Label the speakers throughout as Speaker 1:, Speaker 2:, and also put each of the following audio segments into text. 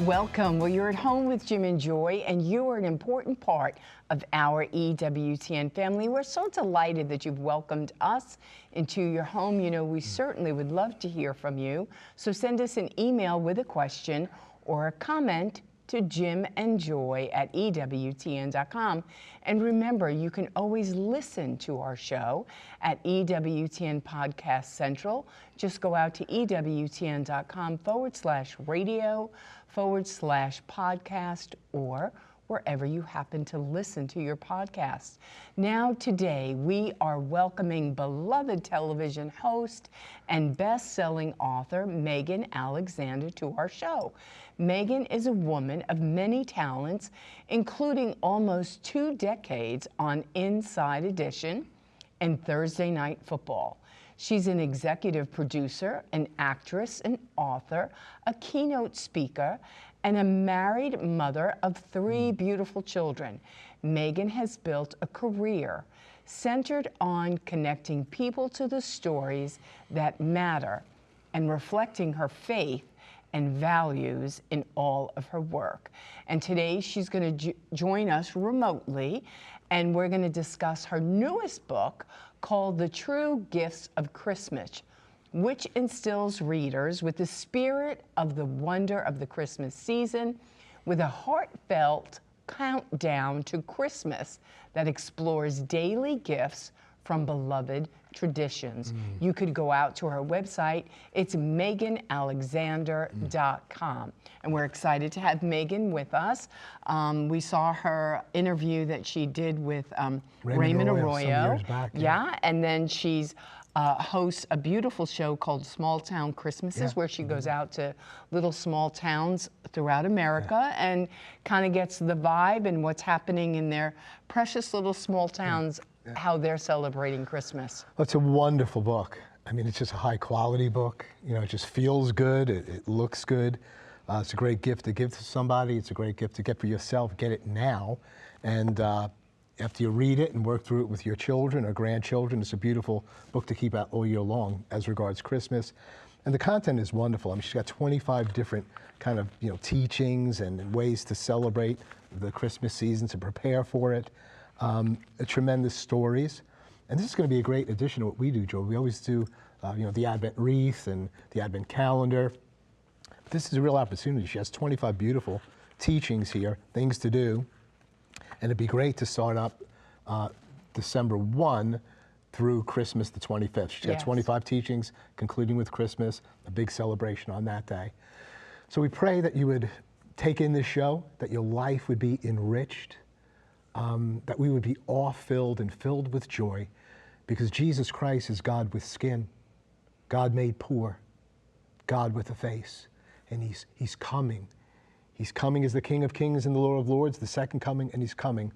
Speaker 1: Welcome. Well, you're at home with Jim and Joy, and you are an important part of our EWTN family. We're so delighted that you've welcomed us into your home. You know, we certainly would love to hear from you. So send us an email with a question or a comment to jimandjoy@EWTN.com. And remember, you can always listen to our show at EWTN Podcast Central. Just go out to EWTN.com/radio/podcast or wherever you happen to listen to your podcasts. Now, today, we are welcoming beloved television host and best-selling author Megan Alexander to our show. Megan is a woman of many talents, including almost 2 decades on Inside Edition and Thursday Night Football. She's an executive producer, an actress, an author, a keynote speaker, and a married mother of 3 beautiful children. Megan has built a career centered on connecting people to the stories that matter and reflecting her faith and values in all of her work. And today she's going to join us remotely, and we're going to discuss her newest book called The True Gifts of Christmas, which instills readers with the spirit of the wonder of the Christmas season with a heartfelt countdown to Christmas that explores daily gifts from beloved traditions. You could go out to her website. It's meganalexander.com. And we're excited to have Megan with us. We saw her interview that she did with Raymond Arroyo.
Speaker 2: Some years back,
Speaker 1: yeah, and then she's hosts a beautiful show called Small Town Christmases, where she goes out to little small towns throughout America and kind of gets the vibe and what's happening in their precious little small towns, how they're celebrating Christmas.
Speaker 2: Well, it's a wonderful book. I mean, it's just a high quality book. You know, it just feels good. It looks good. It's a great gift to give to somebody. It's a great gift to get for yourself. Get it now. And after you read it and work through it with your children or grandchildren, it's a beautiful book to keep out all year long as regards Christmas. And the content is wonderful. I mean, she's got 25 different kind of, teachings and ways to celebrate the Christmas season, to prepare for it. Tremendous stories. And this is going to be a great addition to what we do, Joe. We always do, the Advent wreath and the Advent calendar. This is a real opportunity. She has 25 beautiful teachings here, things to do. And it'd be great to start up December 1 through Christmas the 25th. She's got 25 teachings, concluding with Christmas, a big celebration on that day. So we pray that you would take in this show, that your life would be enriched, that we would be awe-filled and filled with joy, because Jesus Christ is God with skin, God made poor, God with a face, and he's coming. He's coming as the King of Kings and the Lord of Lords, the second coming, and he's coming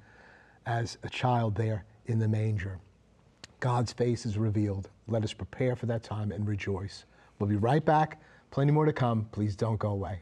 Speaker 2: as a child there in the manger. God's face is revealed. Let us prepare for that time and rejoice. We'll be right back. Plenty more to come. Please don't go away.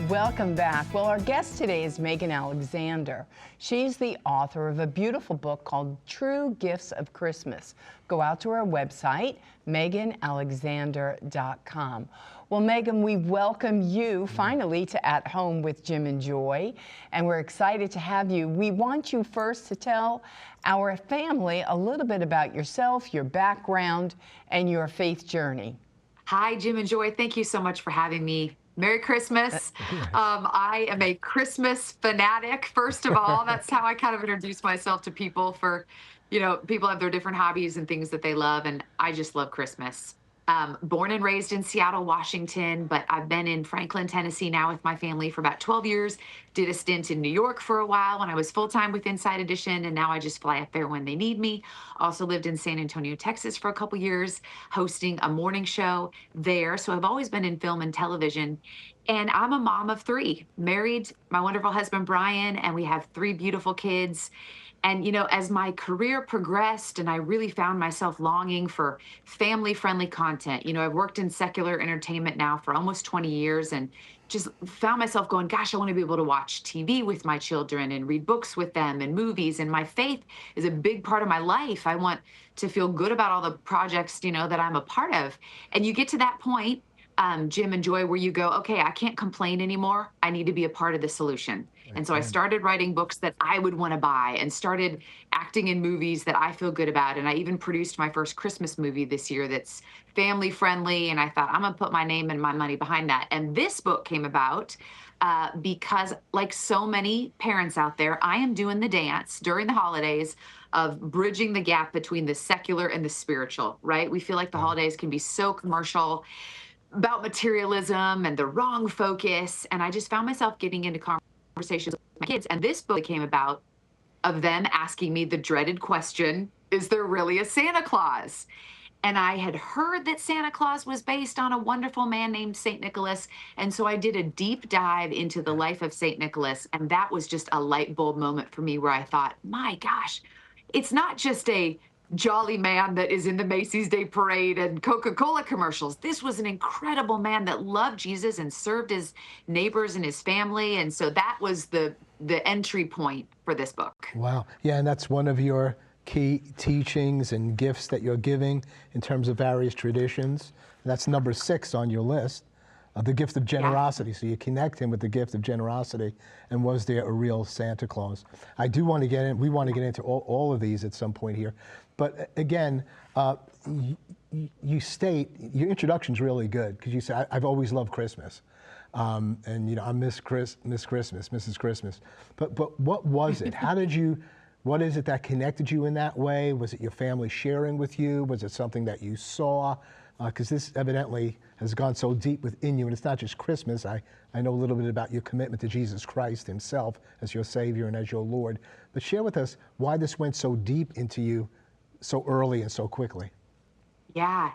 Speaker 1: Welcome back. Well, our guest today is Megan Alexander. She's the author of a beautiful book called True Gifts of Christmas. Go out to her website, meganalexander.com. Well, Megan, we welcome you finally to At Home with Jim and Joy, and we're excited to have you. We want you first to tell our family a little bit about yourself, your background, and your faith journey.
Speaker 3: Hi, Jim and Joy. Thank you so much for having me. Merry Christmas. I am a Christmas fanatic, first of all. That's how I kind of introduce myself to people. People have their different hobbies and things that they love, and I just love Christmas. Born and raised in Seattle, Washington, but I've been in Franklin, Tennessee now with my family for about 12 years. Did a stint in New York for a while when I was full-time with Inside Edition, and now I just fly up there when they need me. Also lived in San Antonio, Texas for a couple years, hosting a morning show there. So I've always been in film and television. And I'm a mom of 3, married my wonderful husband, Brian, and we have 3 beautiful kids. And, as my career progressed and I really found myself longing for family friendly content, I've worked in secular entertainment now for almost 20 years and just found myself going, gosh, I want to be able to watch TV with my children and read books with them and movies. And my faith is a big part of my life. I want to feel good about all the projects, that I'm a part of. And you get to that point, Jim and Joy, where you go, okay, I can't complain anymore. I need to be a part of the solution. And so I started writing books that I would want to buy and started acting in movies that I feel good about. And I even produced my first Christmas movie this year that's family friendly. And I thought, I'm going to put my name and my money behind that. And this book came about because, like so many parents out there, I am doing the dance during the holidays of bridging the gap between the secular and the spiritual, right? We feel like the holidays can be so commercial, about materialism and the wrong focus. And I just found myself getting into conversations with my kids. And this book came about of them asking me the dreaded question, is there really a Santa Claus? And I had heard that Santa Claus was based on a wonderful man named St. Nicholas. And so I did a deep dive into the life of St. Nicholas. And that was just a light bulb moment for me where I thought, my gosh, it's not just a jolly man that is in the Macy's Day Parade and Coca-Cola commercials. This was an incredible man that loved Jesus and served his neighbors and his family. And so that was the entry point for this book.
Speaker 2: Wow. Yeah, and that's one of your key teachings and gifts that you're giving in terms of various traditions. That's number 6 on your list, the gift of generosity. So you connect him with the gift of generosity. And was there a real Santa Claus? I do want to get in, we want to get into all of these at some point here. But again, you state, your introduction's really good, because you say, I've always loved Christmas. And I miss Christmas, Mrs. Christmas. But what was it? What is it that connected you in that way? Was it your family sharing with you? Was it something that you saw? Because this evidently has gone so deep within you, and it's not just Christmas. I know a little bit about your commitment to Jesus Christ himself as your Savior and as your Lord. But share with us why this went so deep into you so early and so quickly.
Speaker 3: Yeah.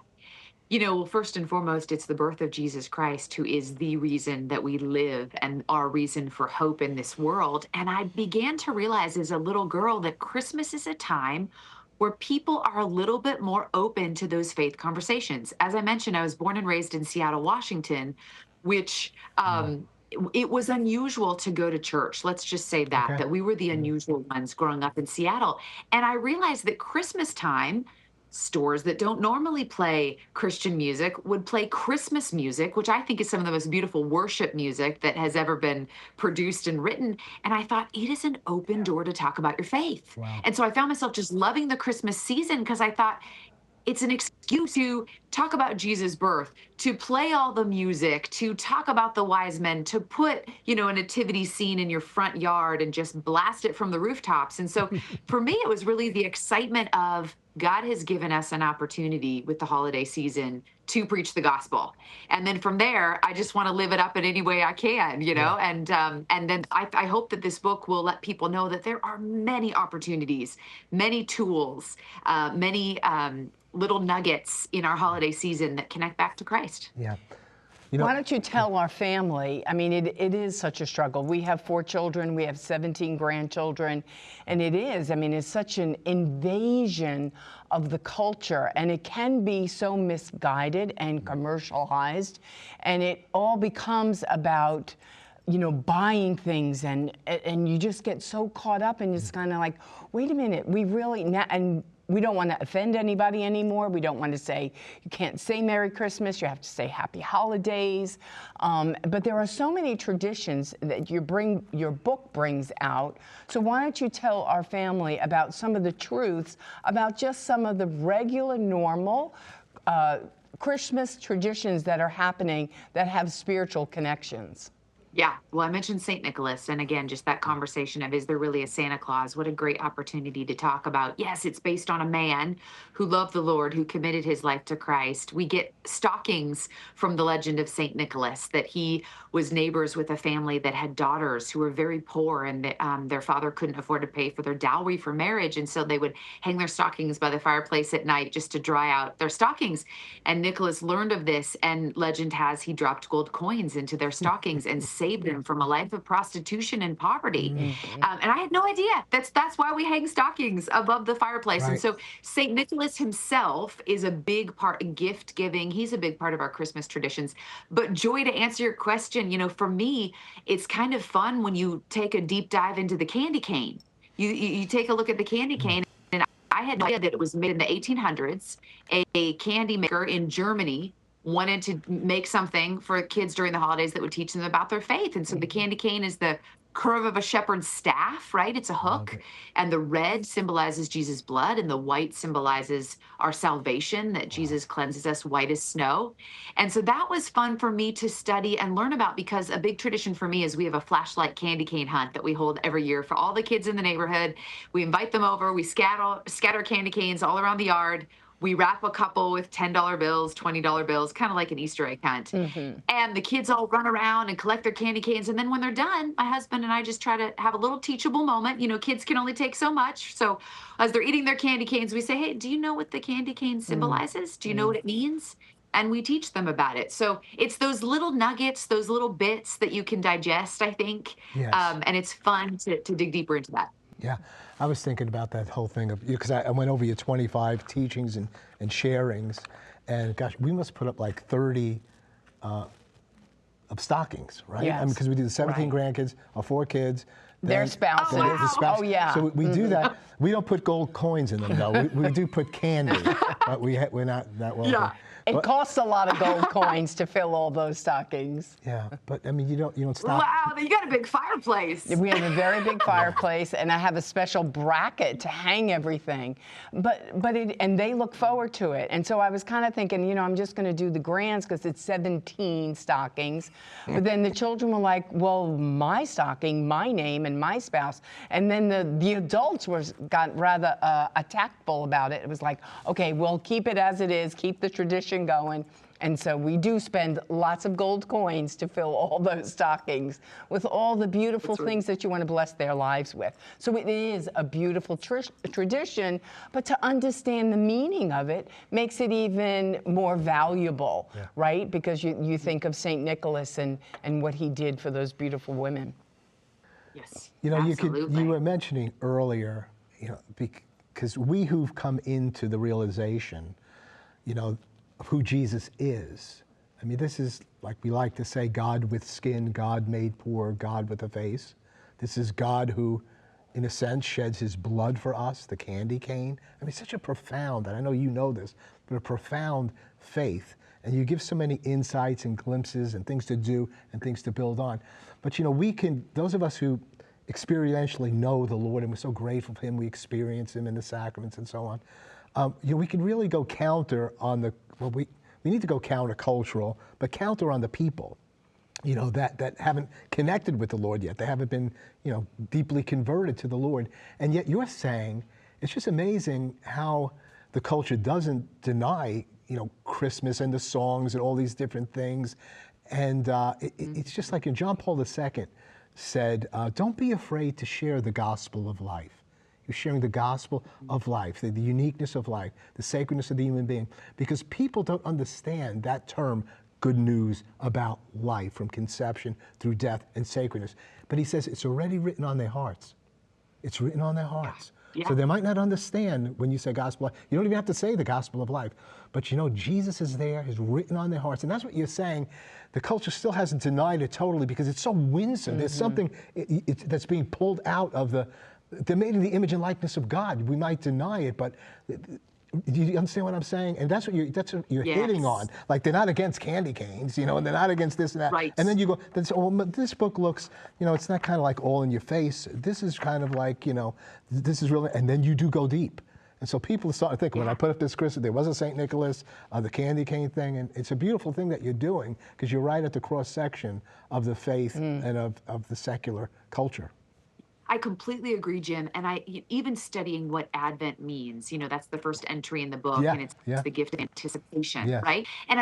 Speaker 3: Well, first and foremost, it's the birth of Jesus Christ, who is the reason that we live and our reason for hope in this world. And I began to realize as a little girl that Christmas is a time where people are a little bit more open to those faith conversations. As I mentioned, I was born and raised in Seattle, Washington, which it was unusual to go to church. Let's just say that we were the unusual ones growing up in Seattle. And I realized that Christmas time, stores that don't normally play Christian music would play Christmas music, which I think is some of the most beautiful worship music that has ever been produced and written. And I thought, it is an open door to talk about your faith.
Speaker 2: Wow.
Speaker 3: And so I found myself just loving the Christmas season because I thought, it's an excuse to talk about Jesus' birth, to play all the music, to talk about the wise men, to put, a nativity scene in your front yard and just blast it from the rooftops. And so for me, it was really the excitement of God has given us an opportunity with the holiday season to preach the gospel. And then from there, I just want to live it up in any way I can, and then I hope that this book will let people know that there are many opportunities, many tools, many little nuggets in our holiday season that connect back to Christ.
Speaker 2: Yeah.
Speaker 1: Why don't you tell our family? I mean, it is such a struggle. We have 4 children, we have 17 grandchildren, and it's such an invasion of the culture, and it can be so misguided and commercialized, and it all becomes about buying things, and you just get so caught up, and it's kind of like, wait a minute, and we don't want to offend anybody anymore. We don't want to say, you can't say Merry Christmas, you have to say Happy Holidays. But there are so many traditions that your book brings out. So why don't you tell our family about some of the truths about just some of the regular, normal Christmas traditions that are happening that have spiritual connections?
Speaker 3: Yeah. Well, I mentioned St. Nicholas. And again, just that conversation of, is there really a Santa Claus? What a great opportunity to talk about. Yes, it's based on a man who loved the Lord, who committed his life to Christ. We get stockings from the legend of St. Nicholas, that he was neighbors with a family that had daughters who were very poor, and their father couldn't afford to pay for their dowry for marriage. And so they would hang their stockings by the fireplace at night just to dry out their stockings. And Nicholas learned of this, and legend has he dropped gold coins into their stockings and save them from a life of prostitution and poverty. And I had no idea. That's why we hang stockings above the fireplace. And
Speaker 2: Right.
Speaker 3: so St. Nicholas himself is a big part, gift giving. He's a big part of our Christmas traditions. But Joy, to answer your question, for me, it's kind of fun when you take a deep dive into the candy cane. You take a look at the candy cane, and I had no idea that it was made in the 1800s. A candy maker in Germany wanted to make something for kids during the holidays that would teach them about their faith. And so the candy cane is the curve of a shepherd's staff, right? It's a hook. And the red symbolizes Jesus' blood, and the white symbolizes our salvation, that Jesus cleanses us white as snow. And so that was fun for me to study and learn about, because a big tradition for me is we have a flashlight candy cane hunt that we hold every year for all the kids in the neighborhood. We invite them over, we scatter candy canes all around the yard. We wrap a couple with $10 bills, $20 bills, kind of like an Easter egg hunt. And the kids all run around and collect their candy canes. And then when they're done, my husband and I just try to have a little teachable moment. Kids can only take so much. So as they're eating their candy canes, we say, hey, do you know what the candy cane symbolizes? Do you know what it means? And we teach them about it. So it's those little nuggets, those little bits that you can digest, I think.
Speaker 2: Yes.
Speaker 3: And it's fun to dig deeper into that.
Speaker 2: Yeah, I was thinking about that whole thing of, because I went over your 25 teachings and sharings, and gosh, we must put up like 30 of stockings, right?
Speaker 1: Yes.
Speaker 2: I mean, because we do the 17 grandkids, our 4 kids.
Speaker 1: Their spouses.
Speaker 3: Oh, wow.
Speaker 2: The spouse.
Speaker 1: Oh, yeah.
Speaker 2: So we do that. We don't put gold coins in them, though. We do put candy, but we're not that wealthy.
Speaker 3: Yeah.
Speaker 1: It costs a lot of gold coins to fill all those stockings.
Speaker 2: Yeah, but I mean, you don't stop.
Speaker 3: Wow, you got a big fireplace.
Speaker 1: We have a very big fireplace, and I have a special bracket to hang everything. And they look forward to it. And so I was kind of thinking, I'm just going to do the grands because it's 17 stockings. But then the children were like, well, my stocking, my name, and my spouse. And then the adults got rather tactful about it. It was like, okay, we'll keep it as it is, keep the tradition going. And so we do spend lots of gold coins to fill all those stockings with all the beautiful things that you want to bless their lives with. So it is a beautiful tradition, but to understand the meaning of it makes it even more valuable, right? Because you think of St. Nicholas and what he did for those beautiful women.
Speaker 3: Yes,
Speaker 2: you were mentioning earlier, because we who've come into the realization, of who Jesus is. I mean, this is, like we like to say, God with skin, God made poor, God with a face. This is God who, in a sense, sheds his blood for us, the candy cane. I mean, such a profound, and I know you know this, but a profound faith. And you give so many insights and glimpses and things to do and things to build on. But, those of us who experientially know the Lord, and we're so grateful for him, we experience him in the sacraments and so on, we can really go counter on we need to go countercultural, but counter on the people, that haven't connected with the Lord yet. They haven't been, deeply converted to the Lord. And yet you're saying, it's just amazing how the culture doesn't deny, Christmas and the songs and all these different things. And it's just like John Paul II said, don't be afraid to share the gospel of life. You're sharing the gospel of life, the uniqueness of life, the sacredness of the human being, because people don't understand that term, good news about life from conception through death and sacredness. But he says it's already written on their hearts. It's written on their hearts. Yeah. So they might not understand when you say gospel of life. You don't even have to say the gospel of life. But Jesus is there, is written on their hearts. And that's what you're saying. The culture still hasn't denied it totally because it's so winsome. There's something that's being pulled out of they're made in the image and likeness of God. We might deny it, but do you understand what I'm saying? And that's what you're hitting on. Like, they're not against candy canes, and they're not against this and that.
Speaker 3: Right.
Speaker 2: And then you go, this book looks, it's not kind of like all in your face. This is kind of like, this is really, and then you do go deep. And so people are starting to think, when I put up this Christmas, there was a St. Nicholas, the candy cane thing, and it's a beautiful thing that you're doing because you're right at the cross section of the faith and of the secular culture.
Speaker 3: I completely agree, Jim. And even studying what Advent means, that's the first entry in the book, and it's the gift of anticipation, right? And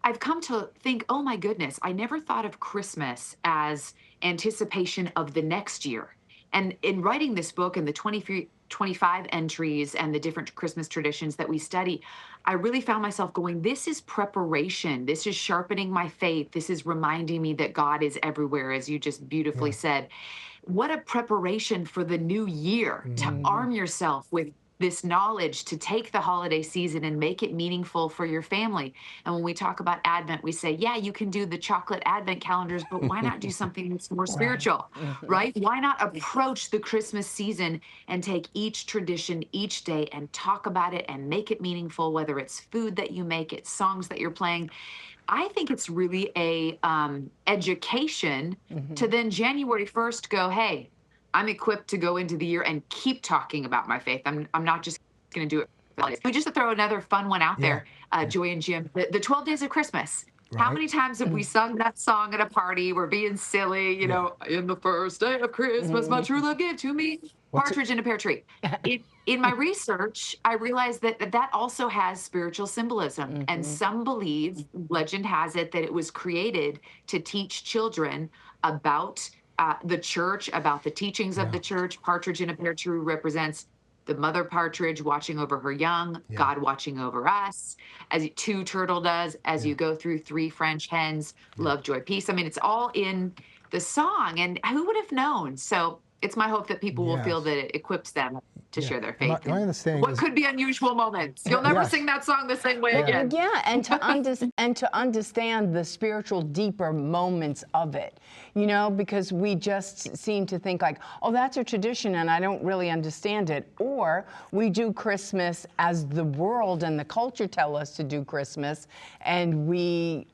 Speaker 3: I've come to think, oh my goodness, I never thought of Christmas as anticipation of the next year. And in writing this book and the 25 entries and the different Christmas traditions that we study, I really found myself going, this is preparation. This is sharpening my faith. This is reminding me that God is everywhere, as you just beautifully
Speaker 2: Yeah.
Speaker 3: said. What a preparation for the new year to arm yourself with this knowledge to take the holiday season and make it meaningful for your family. And when we talk about Advent, we say, yeah, you can do the chocolate Advent calendars, but why not do something that's more spiritual, right? Why not approach the Christmas season and take each tradition each day and talk about it and make it meaningful, whether it's food that you make, it's songs that you're playing. I think it's really a education to then January 1st go, hey, I'm equipped to go into the year and keep talking about my faith. I'm not just going to do it. Just to throw another fun one out
Speaker 2: Yeah.
Speaker 3: there, Joy and Jim, the 12 Days of Christmas. How
Speaker 2: Right.
Speaker 3: many times have we sung that song at a party? We're being silly, you know, in the first day of Christmas, my true love gave to me.
Speaker 2: What's it-
Speaker 3: Partridge in a pear tree. In my research, I realized that also has spiritual symbolism. And some believe, legend has it, that it was created to teach children about the church, about the teachings of the church. Partridge in a pear tree represents the mother partridge watching over her young, God watching over us, as two turtle does, as you go through three French hens, love, joy, peace. I mean, it's all in the song, and who would have known? So it's my hope that people will feel that it equips them to share their faith.
Speaker 2: My understanding
Speaker 3: What
Speaker 2: is,
Speaker 3: could be unusual moments? You'll never
Speaker 2: Yes.
Speaker 3: sing that song the same way again.
Speaker 1: Yeah, and to understand the spiritual, deeper moments of it, you know, because we just seem to think like, oh, that's a tradition and I don't really understand it. Or we do Christmas as the world and the culture tell us to do Christmas, and we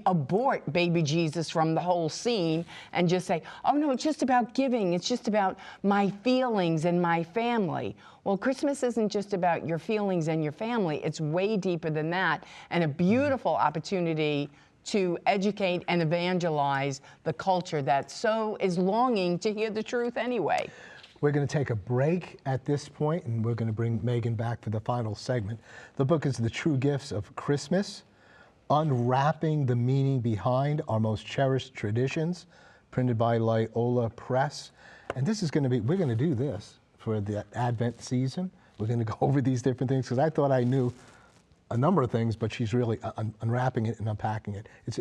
Speaker 1: abort baby Jesus from the whole scene and just say, oh no, it's just about giving. It's just about my feelings and my family. Well, Christmas isn't just about your feelings and your family. It's way deeper than that, and a beautiful opportunity to educate and evangelize the culture that so is longing to hear the truth anyway.
Speaker 2: we're going to take a break at this point, and we're going to bring Megan back for the final segment. The book is The True Gifts of Christmas, Unwrapping the Meaning Behind Our Most Cherished Traditions, printed by Loyola Press. And this is going to be, we're going to do this for the Advent season. We're going to go over these different things, because I thought I knew a number of things, but she's really unwrapping it and unpacking it. It's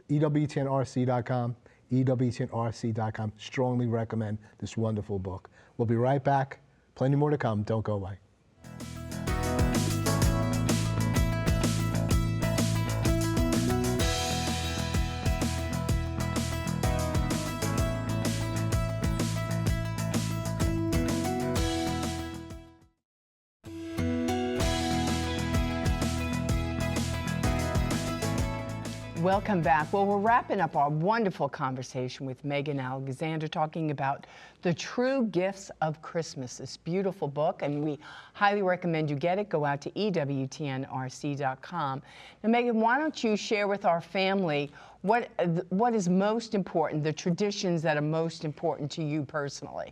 Speaker 2: EWTNRC.com, EWTNRC.com. Strongly recommend this wonderful book. We'll be right back. Plenty more to come. Don't go away.
Speaker 1: Welcome back. Well, we're wrapping up our wonderful conversation with Megan Alexander, talking about The True Gifts of Christmas, this beautiful book, and we highly recommend you get it. Go out to EWTNRC.com. Now, Megan, why don't you share with our family what is most important, the traditions that are most important to you personally?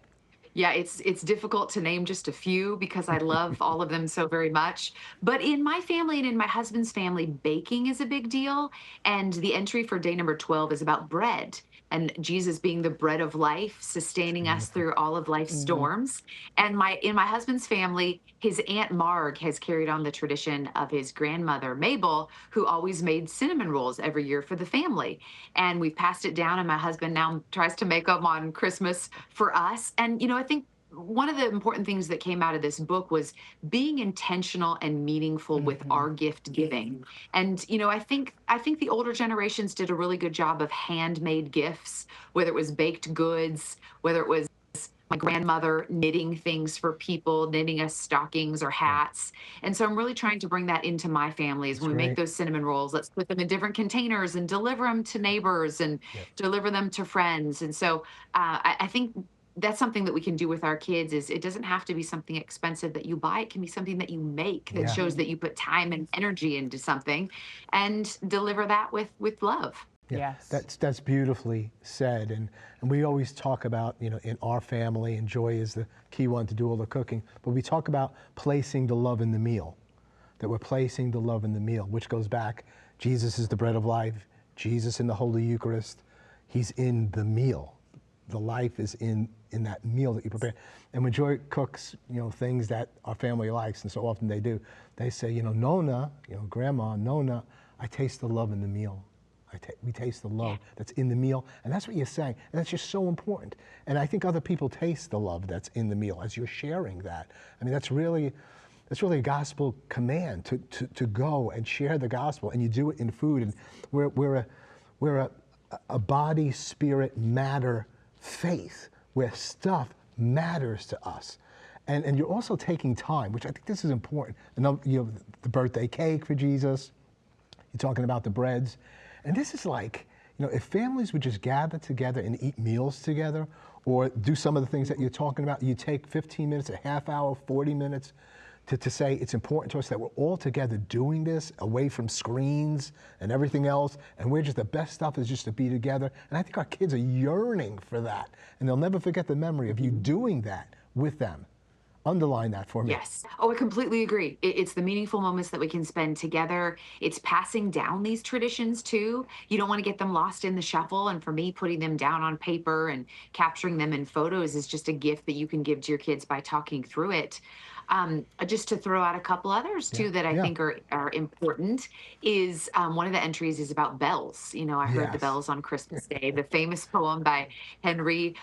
Speaker 3: Yeah, it's difficult to name just a few because I love all of them so very much. But in my family and in my husband's family, baking is a big deal. And the entry for day number 12 is about bread, and Jesus being the bread of life, sustaining us through all of life's storms. And in my husband's family, his Aunt Marg has carried on the tradition of his grandmother, Mabel, who always made cinnamon rolls every year for the family. And we've passed it down, and my husband now tries to make them on Christmas for us. And, you know, I think one of the important things that came out of this book was being intentional and meaningful with our gift giving. And, you know, I think the older generations did a really good job of handmade gifts, whether it was baked goods, whether it was my grandmother knitting things for people, knitting us stockings or hats. And so I'm really trying to bring that into my family. Is when we make those cinnamon rolls, let's put them in different containers and deliver them to neighbors and deliver them to friends. And so I think that's something that we can do with our kids. Is it doesn't have to be something expensive that you buy. It can be something that you make that shows that you put time and energy into something, and deliver that with love.
Speaker 2: Yeah,
Speaker 1: Yes.
Speaker 2: that's beautifully said, and we always talk about, you know, in our family, and Joy is the key one to do all the cooking, but we talk about placing the love in the meal, that we're placing the love in the meal, which goes back, Jesus is the bread of life, Jesus in the Holy Eucharist, he's in the meal. the life is in that meal that you prepare. And when Joy cooks, things that our family likes, and so often they do, they say, Nona, Grandma, Nona, I taste the love in the meal. We taste the love that's in the meal, and that's what you're saying, and that's just so important. And I think other people taste the love that's in the meal as you're sharing that. I mean, that's really a gospel command to go and share the gospel, and you do it in food. And we're a body, spirit, matter faith where stuff matters to us. And you're also taking time, which I think this is important. The birthday cake for Jesus, you're talking about the breads. And this is like, if families would just gather together and eat meals together, or do some of the things that you're talking about, you take 15 minutes, a half hour, 40 minutes to say it's important to us that we're all together doing this away from screens and everything else. And the best stuff is just to be together. And I think our kids are yearning for that. And they'll never forget the memory of you doing that with them. Underline that for me.
Speaker 3: Yes. Oh, I completely agree. It's the meaningful moments that we can spend together. It's passing down these traditions too. You don't want to get them lost in the shuffle. And for me, putting them down on paper and capturing them in photos is just a gift that you can give to your kids by talking through it. Just to throw out a couple others too that I think are important is one of the entries is about bells. I heard the bells on Christmas Day, the famous poem by Henry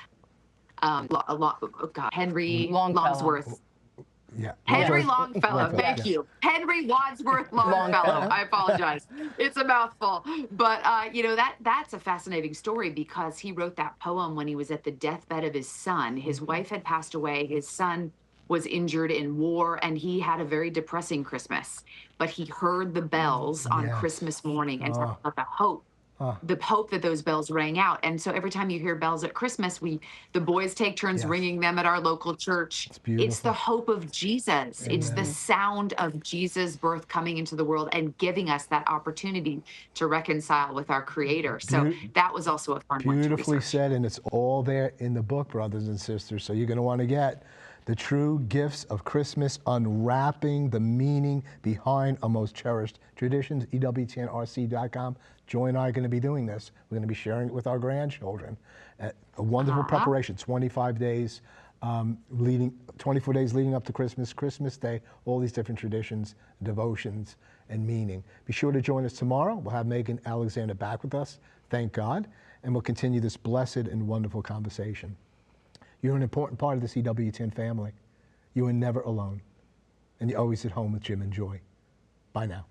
Speaker 3: Henry Longsworth.
Speaker 2: Yeah.
Speaker 3: Henry Longfellow. Thank you. Henry Wadsworth Longfellow. I apologize. It's a mouthful. But, that's a fascinating story because he wrote that poem when he was at the deathbed of his son. His wife had passed away. His son was injured in war, and he had a very depressing Christmas. But he heard the bells on Christmas morning and talked about the hope that those bells rang out. And so every time you hear bells at Christmas, the boys take turns ringing them at our local church. It's the hope of Jesus. Amen. It's the sound of Jesus' birth coming into the world and giving us that opportunity to reconcile with our Creator. So that was also a fun one to
Speaker 2: beautifully
Speaker 3: research.
Speaker 2: said, and it's all there in the book, brothers and sisters. So you're going to want to get The True Gifts of Christmas, Unwrapping the Meaning Behind Our Most Cherished Traditions, EWTNRC.com. Joy and I are going to be doing this. We're going to be sharing it with our grandchildren. A wonderful preparation, 24 days leading up to Christmas, Christmas Day, all these different traditions, devotions, and meaning. Be sure to join us tomorrow. We'll have Megan Alexander back with us, thank God, and we'll continue this blessed and wonderful conversation. You're an important part of the EWTN family. You are never alone, and you're always at home with Jim and Joy. Bye now.